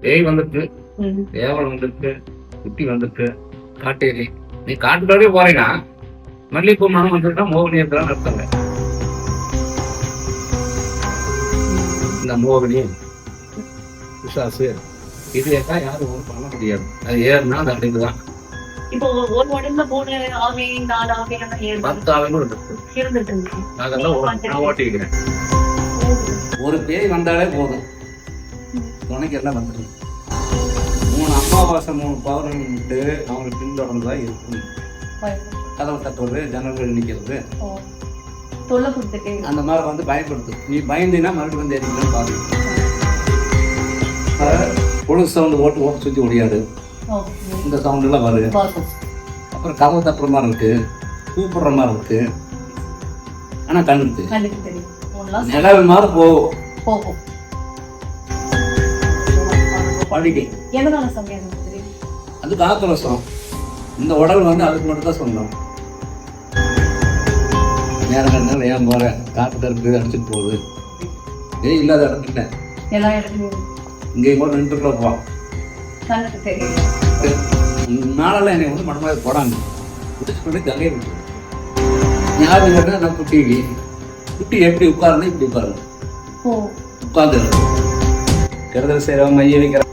பேய் வந்துருக்கு, தேவல் வந்துருக்கு, குட்டி வந்துருக்கு, காட்டேரி. நீ காட்டுக்குள்ளே போறீங்கன்னா மல்லிகைப்பூ மனம் வந்துட்டா மோகினி இருக்கிறான்னு அர்த்தங்க. இந்த மோகினி பிசாசு இது எல்லாம் யாரும் ஒன்றும் பண்ண முடியாது. அது ஏறுனா அது அடிக்குதான். இப்போ ஒரு உடம்புல 3 ஆவி 4 ஆவி எல்லாம் 10 ஆவிகளும் இருக்கு. அதெல்லாம் நான் ஓட்டிக்கிறேன். ஒரு பேய் வந்தாலே போதும், துணைக்கு எல்லாம் வந்துடும். 3 அமாவாசை 3 பௌர்ணமிட்டு அவங்களுக்கு பின்தொடர்ந்துதான் இருக்கும். கதவை தட்டுறது, ஜன்னல்கள் நிற்கிறது, அந்த மாதிரி வந்து பயப்படுத்து. நீ பயந்தினா மறுபடியும் வந்து எரிக்கணும்னு பாருங்க. பொழுது சவுண்டு ஓட்டு ஓட்டு சுற்றி முடியாது. இந்த சவுண்டெல்லாம் வருது. அப்புறம் கதவை தட்டுற மாதிரி இருக்கு, கூப்பிடுற மாதிரி இருக்கு. ஆனால் கண்ணுக்கு நிலவு மாதிரி போகும். பழிகை அது காக்கரசம். இந்த உடல் வந்து அதுக்கு மட்டும் தான் சொந்தம். நேரம் ஏன் போற காட்டு தருக்கு அடிச்சுட்டு போகுது. இல்லாத இடத்துல இங்கேயும் கூட நின்றுக்குள்ள போவான். நாளெல்லாம் என்னை வந்து மனமாக போடாங்க குடிச்சு கொண்டு கங்கையை விட்டு ஞாபகம் கேட்டா நான் குட்டி எப்படி உட்காருன்னா இப்படி உட்காருங்க, உட்காந்து கெடுதல் செய்யறவங்க மைய வைக்கிற.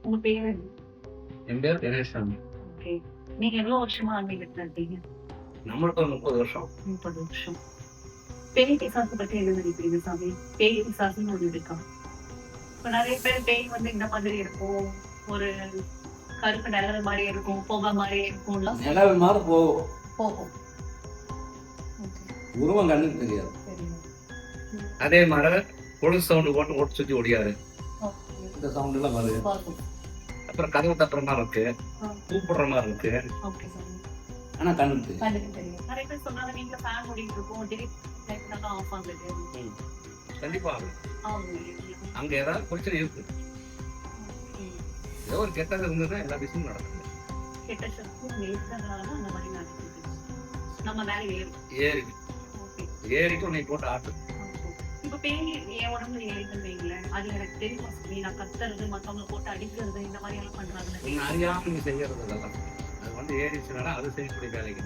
உங்க பேரு? என் பேர் தினேஷ்சாமி. நீங்க எவ்வளவு வருஷமா ஆன்மீகத்துல இருக்கீங்க? நம்மளுக்கு ஒரு 30 வருஷம். 30 வருஷம். பேய் பிசாசு பத்தி என்ன நினைக்கிறீங்க சாமி? பேய் பிசாசுன்னு ஒண்ணு இருக்கா? இப்ப நிறைய பேர் பேய் வந்து இந்த மாதிரி இருக்கும், ஒரு கருப்பு நிழல் மாதிரி இருக்கும், புகை மாதிரி இருக்கும்ல. நிழல் மாதிரி போகும், உருவம் கண்ணுக்கு தெரியாது. அதே மாதிரி பொழுது சவுண்டு போட்டு ஓட்டு சுற்றி ஓடியாது. இந்த சவுண்ட் எல்லாம் வருது. அப்புறம் கதவு தட்டுற மாதிரி இருக்கு, கூப்பிடுற மாதிரி இருக்கு. ஆனா கண்ணுக்கு தெரியும். நிறைய பேர் சொன்னாங்க நீங்க ஃபேன் ஓடிட்டு இருக்கும், திடீர்னு ஆஃப் ஆகுது. கண்டிப்பா அங்க ஏதாவது பிரச்சனை இருக்கு. ஏதோ ஒரு கெட்டது இருந்ததுன்னா எல்லா விஷயமும் நடக்குது. கெட்ட சக்தி இருக்கிறதுனால அந்த மாதிரி நடக்குது. நம்ம மேல ஏறிக்கும் நீ போட்டு ஆட்டு. இப்ப பேய் என் உடம்புல ஏறிக்குன்னு வைங்களேன், அது எனக்கு தெரியுமா சொல்லி நான் கத்துறது, மத்தவங்க போட்டு அடிக்கிறது, இந்த மாதிரி எல்லாம் பண்றாங்க. நீங்க அறியாம நீ செய்யறது அதெல்லாம் அது வந்து ஏறிச்சுனால அது செய்யக்கூடிய வேலைக்கு.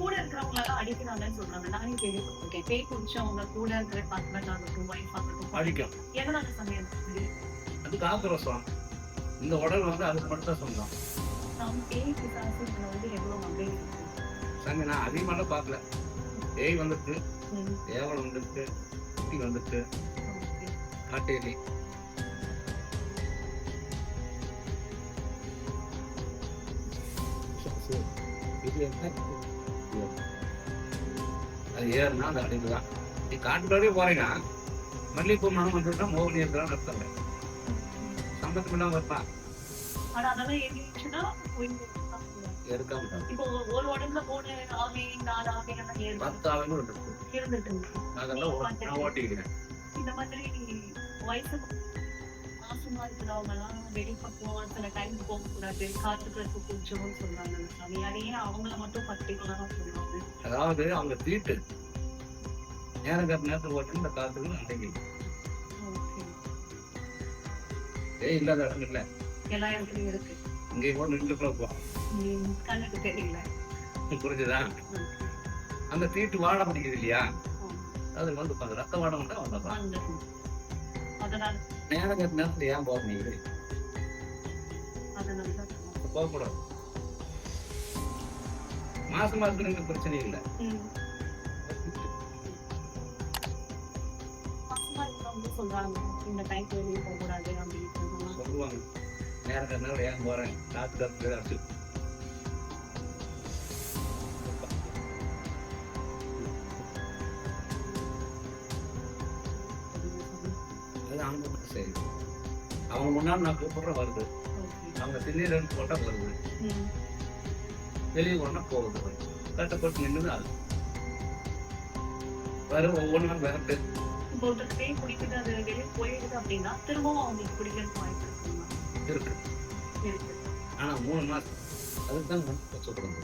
கூட இருக்கிறவங்களால அடிக்கிறாங்கன்னு சொல்றாங்க. நானே கேள்விப்பட்டிருக்கேன். பேய் குடிச்சவங்க கூட இருக்கிற ஹஸ்பண்ட் ஆகட்டும், ஒய்ஃப் ஆகட்டும் அடிக்கும். எதனால சமயம் அது காக்கரசம். இந்த உடல் வந்து அதுக்கு மட்டும் தான் சொந்தம். பேய் பிசாசு வந்து எவ்வளவு அப்படியே இருக்கு சாமி. நான் அதிகமாக பார்க்கல. பேய் வந்துருக்கு, தேவல் வந்துருக்கு, குட்டி வந்துருக்கு, காட்டேரி. இது அது ஏறுனா அது அடிக்குதான். நீ காட்டுக்குள்ளே போறீங்கன்னா மல்லிகைப்பூ மனம் வந்துட்டா மோகினி இருக்கிறான்னு அர்த்தங்க. சம்பந்தம் இல்லாம இருப்பான். இப்போ ஒரு உடம்புல 3 ஆவி 4 ஆவி எல்லாம் 10 ஆவிகளும் இருக்கு. அதெல்லாம் நான் ஓட்டிக்கிறேன். இந்த மாதிரி வயசு மாசமா இருக்கிறவங்க எல்லாம் வெளிப்பக்கம் சில டைம் போக கூடாது, காத்துக்கிறதுக்கு கொஞ்சம்னு சொல்றாங்க சாமி. அது ஏன் அவங்கள மட்டும் பர்டிகுலரா சொல்றாங்க? அதாவது அவங்க தீட்டு நேரத்துக்கு ஓட்டு இந்த காத்துக்கு அன்றைக்கு இல்லாத இடம் இல்லை, எல்லா இடத்துலயும் இருக்கு. இங்கே கூட நின்றுக்குள்ள போ, கண்ணுக்கு தெரியல. புரிஞ்சுதா? அந்த தீட்டு வாழ முடியுது இல்லையா, அது வந்து ரத்த வாடம் தான் வந்துடுறான். அதனால நேரத்துல ஏன் போக முடியுது? போகக்கூடாது. மாசமா இருக்கிறவங்க பிரச்சனை இல்லை. சொல்றாங்க இந்த டைம் வெளியே போக கூடாது அப்படின்னு சொல்லுவாங்க. நேரத்துல ஏன் போறேன் டாக்டர் அடிச்சு சரி அவங்க முன்னாடி நான் கூப்பிடுற வருது, அவங்க திடீர்னு போட்டா வருது, வெளியே ஒன்றா போகுது, கட்டப்பட்டு நின்று அது வரும். ஒவ்வொன்றும் விரட்டு இப்போ ஒரு பேய் குடிக்குது, அது வெளியே போயிடுது அப்படின்னா திரும்பவும் அவங்களுக்கு குடிக்கிறது வாய்ப்பு இருக்குமா? இருக்கு. இருக்கு. ஆனா 3 மாசம் அதுதான் கஷ்டப்படுது.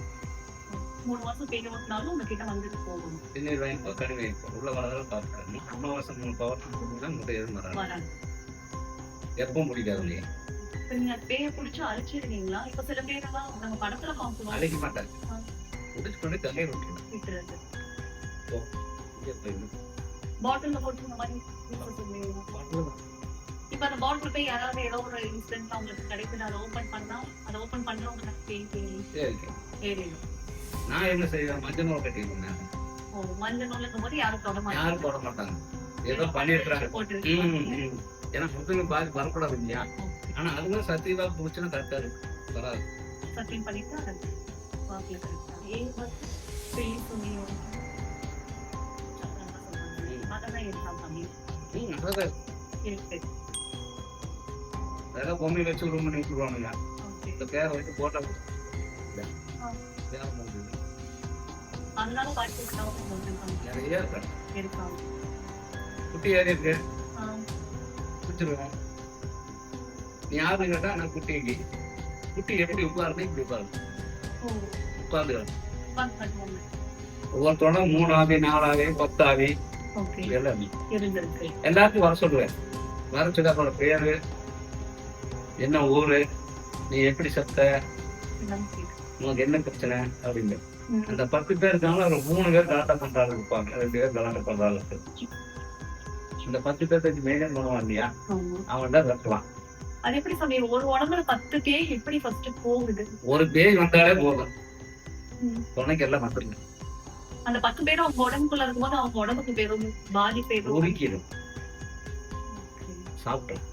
3 மாசம் பேய் ஓட்டினாலும் உங்ககிட்ட வந்துட்டு போகணும். திண்ணீர் வாங்கி கனி வாங்கி உள்ள வரதான் பார்க்குறேன். அமாவாசை 3 பவர் முட்டை எதுவும் வராது, எப்பவும் பிடிக்காது இல்லையா? இப்ப நீங்க பேயை பிடிச்சி அழிச்சிருக்கீங்களா? இப்ப சில பேரெல்லாம் நம்ம படத்துல பார்க்கணும், அழைக்க மாட்டாங்க, பிடிச்சு கொண்டு தண்ணீர் விட்டுருவேன். பாட்டில்ல போட்டு இந்த மாதிரி இப்ப அந்த பாட்டில் போய் யாராவது ஏதோ ஒரு இன்சிடென்ட் அவங்களுக்கு கிடைக்குது, அதை ஓபன் பண்ணா அதை ஓபன் பண்றவங்க ஏறிடும். நான் என்ன செய்வேன், மஞ்சள் நூல் கட்டிடுவேன். மஞ்சள் நூலுக்கும் போது யாரும் தொட மாட்டாங்க, ஏதோ பண்ணிடுறாங்க போட்டு. ஏன்னா முதுகு பாதி வரக்கூடாது இல்லையா? ஆனா அதுவும் சத்தியவா போச்சுன்னா கரெக்டா இருக்கு, வராது. சத்தியம் பண்ணிட்டு அது வாக்குல கரெக்டா ஏன் பேய் துணியும் அதெல்லாம் இருக்காங்க இருக்கு. அதெல்லாம் பொம்மை வச்சு ரூம் பண்ணி விட்டுருவானுங்க. இந்த பேரை வச்சு போட்டா அதனால நிறைய இருக்காங்க. குட்டி ஏறி இருக்கு பிடிச்சிருவேன். நீ யாருன்னு கேட்டா நான் குட்டிக்கு குட்டி எப்படி உட்காருன்னு இப்படி உட்காரு உட்காந்து ஒவ்வொருத்தோட 3 ஆவி 4 ஆவி 10 ஆவி எல்லாத்தையும் வர சொல்லுவேன். வர சொல்லி அவனோட பேரு என்ன, ஊரு, நீ எப்படி செத்த, உனக்கு என்ன பிரச்சனை அப்படின்னு. அந்த 10 பேர் இருக்காங்க, ஒரு 3 பேர் கலாட்டம் பண்றாங்க இருப்பாங்க, 2 பேர் கலாட்டம் பண்றாங்க. இந்த 10 பேர்த்து மெயின்டைன் பண்ணுவான் இல்லையா, அவன் தான் கட்டுவான். அது எப்படி சொன்னீங்க, ஒரு உடம்புல 10 பேய் எப்படி ஃபர்ஸ்ட் போகுது? ஒரு பேய் வந்தாலே போதும், துணைக்கு எல்லாம் வந்துருங்க. அந்த 10 பேரும் அவங்க உடம்புக்குள்ள இருக்கும்போது அவங்க உடம்புக்கு பேரும் பாதிப்பு உருக்கிடும், சாப்பிட்டோம்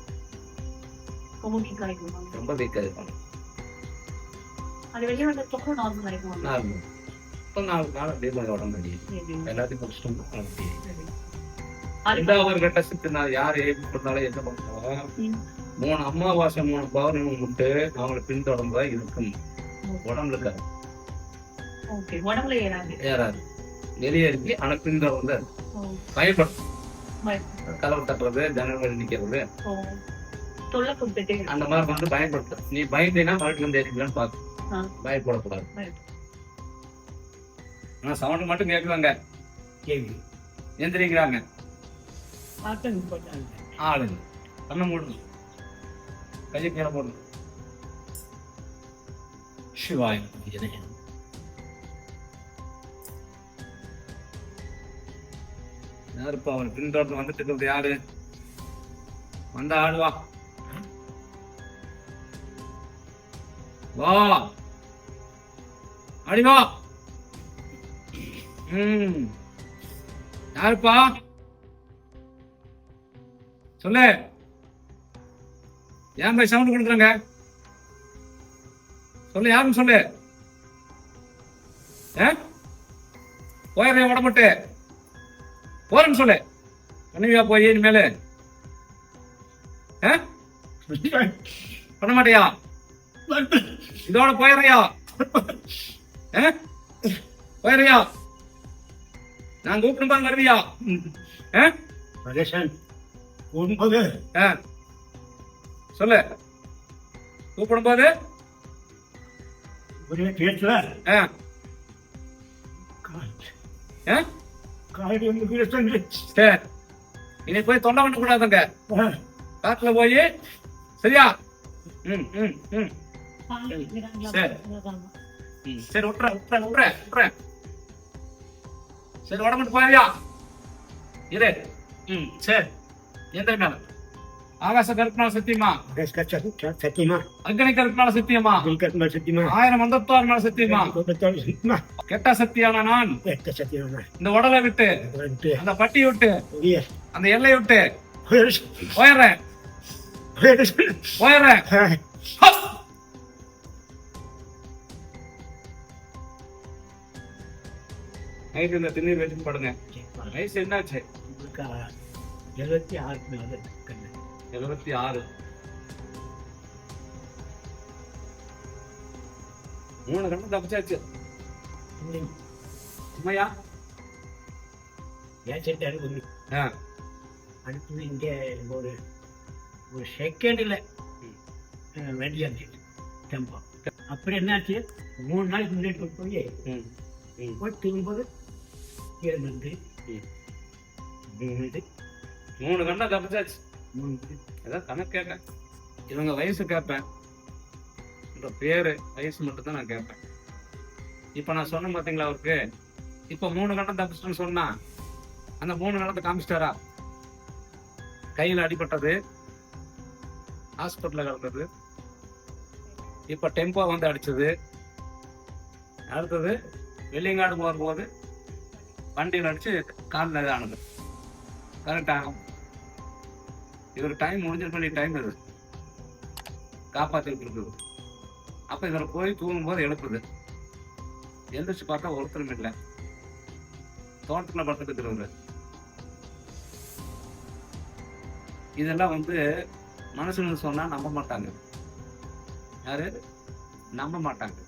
ரொம்ப வீக்கா இருக்கும். அது வெளியே வந்து தொகை நார்மல் ஆயிடும். இப்போ 4 நாள் அப்படியே உடம்பு எல்லாத்தையும் குடிச்சிட்டோம். 2வது கட்ட சித்து நான் யார் ஏற்பட்டாலும் என்ன பண்ணுவோம், 3 அமாவாசை 3 பௌர்ணமி முட்டு அவங்களை பின்தொடர்ந்துதான் இருக்கும். உடம்புல இருக்காது, உடம்புல ஏறாது, வெளியே இருக்கு. ஆனா பின்தொடர்ந்து பயப்படும், கதவு தட்டுறது, ஜனங்கள் நிக்கிறது, அந்த மாதிரி வந்து பயன்படுத்து. நீ பயந்தீங்கன்னா மறுபடியும் வந்து ஏறிக்கலான்னு பார்த்து பயப்படக்கூடாது. ஆனா சவுண்ட் மட்டும் கேட்குவாங்க, எந்திரிக்கிறாங்க ஆளுங்க, கண்ணை மூடணும், கையை கீழே போடணும். சிவாய் யாருப்பா அவன் பின்தொடர்ந்து வந்துட்டு இருக்கிறது யாரு? வந்தா ஆடுவா, வா அடிவா. யாருப்பா சொல்லு, ஏன் போய் சவுண்ட் கொடுக்குறாங்க சொல்லு, யாருன்னு சொல்லு. போயிடுறேன் உடம்புட்டு போறேன்னு சொல்லு. பண்ணுவியா போய் இனிமேல பண்ண மாட்டியா? இதோட போயிடுறியா? போயிடுறியா? நான் கூப்பிடும் வருவியா? சொல்லு, கூப்பிடும் போது இனி போய் தொண்டை பண்ண கூடாதுங்க, காட்டுல போய் சரியா? சரி விட்டுற விட்டுற விட்டுற விட்டுற. சரி உடம்புட்டு போறியா? இரு. சரி எந்த ஆகாச கருப்பினால சத்தியமா, சத்தியமா, அக்னி கருப்பினால சத்தியமா, சத்தியமா, 1000 மந்தத்தார் மேல சத்தியமா, கெட்ட சத்தியான நான் இந்த உடலை விட்டு, அந்த பட்டி விட்டு, அந்த எல்லை விட்டு போயிடுறேன் போயிடுறேன். நைட்டு இந்த திண்ணீர் வச்சுட்டு படுங்க. வயசு என்னாச்சு? 76. 76. 3 கண்ணம் தப்பிச்சாச்சு. உண்மையா? ஏன் செட்டு அடுப்பு ஆ. அடுத்தது இங்கே ஒரு ஒரு செகண்டில் வெடியாச்சு டெம்போ. அப்புறம் என்னாச்சு, 3 நாளைக்கு முன்னாடி போய் ம். ம். போய் திரும்பும்போது கீழே வந்து ம். 3 கண்ணம் தப்பிச்சாச்சு. 3 ஏதாவது கணக்கு கேட்க இவங்க வயசு கேட்பேன், இந்த பேரு வயசு மட்டும் தான் நான் கேட்பேன். இப்ப நான் சொன்னேன் பாத்தீங்களா அவருக்கு, இப்ப 3 கண்டம் தப்பிச்சிட்டேன்னு சொன்னா அந்த 3 கணத்தை காமிச்சிட்டாரா? கையில அடிபட்டது, ஹாஸ்பிட்டல்ல கிடந்தது, இப்ப டெம்போ வந்து அடிச்சது, அடுத்தது வெள்ளியங்காடு போகும்போது வண்டியில் அடிச்சு காலில் இதானது. கரெக்டா? இவர் டைம் முடிஞ்சிருக்க வேண்டிய டைம் இது, காப்பாற்றிட்டு இருக்குது. அப்ப இவரை போய் தூங்கும்போது எழுப்புது. எந்திரிச்சு பார்த்தா ஒருத்தரும் இல்லை, தோட்டத்துல படுத்துட்டு இருக்கிறவங்க. இதெல்லாம் வந்து மனுஷனுக்கு சொன்னா நம்ப மாட்டாங்க. யாரு நம்ப மாட்டாங்க.